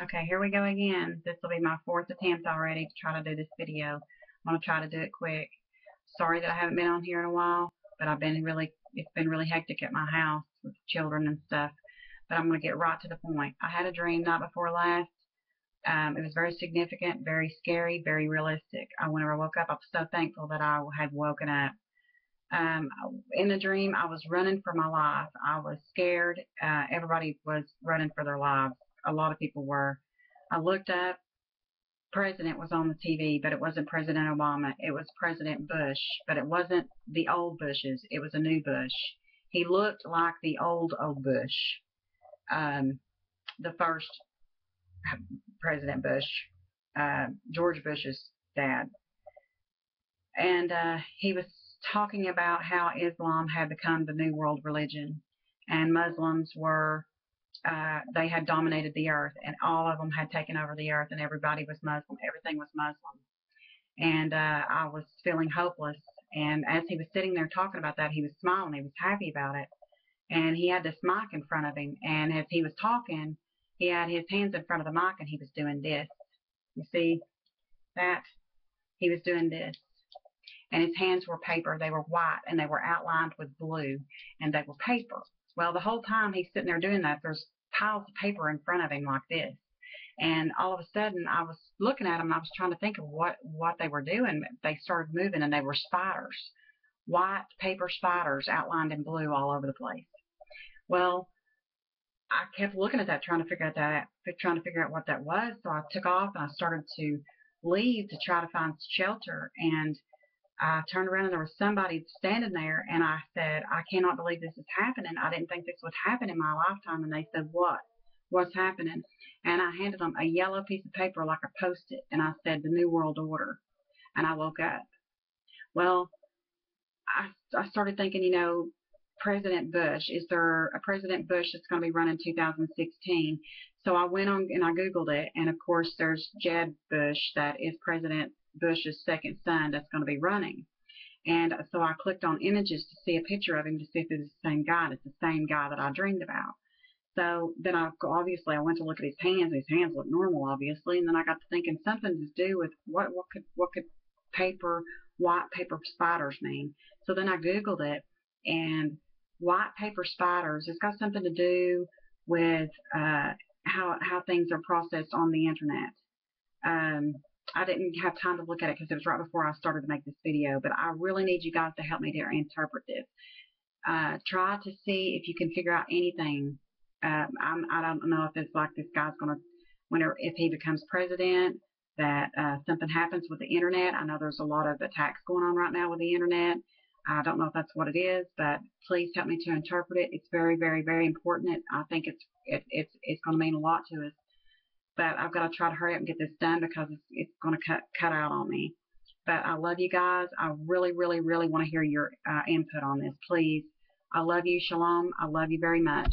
Okay, here we go again. This will be my fourth attempt already to try to do this video. I'm going to try to do it quick. Sorry that I haven't been on here in a while, but it's been really hectic at my house with children and stuff. But I'm going to get right to the point. I had a dream night before last. It was very significant, very scary, very realistic. Whenever I woke up, I was so thankful that I had woken up. In the dream, I was running for my life. I was scared. Everybody was running for their lives. A lot of people were. I looked up. President was on the TV, but it wasn't President Obama. It was President Bush, but it wasn't the old Bushes. It was a new Bush. He looked like the old Bush, the first President Bush, George Bush's dad. And he was talking about how Islam had become the new world religion, and Muslims were they had dominated the earth, and all of them had taken over the earth, and everybody was Muslim. Everything was Muslim. And I was feeling hopeless. And as he was sitting there talking about that, he was smiling. He was happy about it. And he had this mic in front of him. And as he was talking, he had his hands in front of the mic, and he was doing this. You see that? He was doing this. And his hands were paper. They were white, and they were outlined with blue, and they were paper. Well, the whole time he's sitting there doing that, there's piles of paper in front of him like this. And all of a sudden, I was looking at them, and I was trying to think of what they were doing. They started moving, and they were spiders. White paper spiders outlined in blue all over the place. Well, I kept looking at that, trying to figure out what that was. So I took off, and I started to leave to try to find shelter. And I turned around, and there was somebody standing there, and I said, I cannot believe this is happening. I didn't think this would happen in my lifetime. And they said, what? What's happening? And I handed them a yellow piece of paper like a Post-it, and I said, the New World Order. And I woke up. Well, I started thinking, you know, President Bush, is there a President Bush that's going to be running 2016? So I went on and I Googled it, and of course there's Jeb Bush, that is President Bush's second son, that's going to be running. And so I clicked on images to see a picture of him to see if it was the same guy. And it's the same guy that I dreamed about. So then I went to look at his hands. His hands look normal, obviously. And then I got to thinking something to do with what could white paper spiders mean. So then I Googled it, and white paper spiders, it's got something to do with how things are processed on the internet. I didn't have time to look at it because it was right before I started to make this video, but I really need you guys to help me to interpret this. Try to see if you can figure out anything. I don't know if it's like this guy's going to, if he becomes president, that something happens with the internet. I know there's a lot of attacks going on right now with the internet. I don't know if that's what it is, but please help me to interpret it. It's very, very, very important. I think it's going to mean a lot to us. But I've got to try to hurry up and get this done because it's going to cut out on me. But I love you guys. I really, really, really want to hear your input on this, please. I love you. Shalom. I love you very much.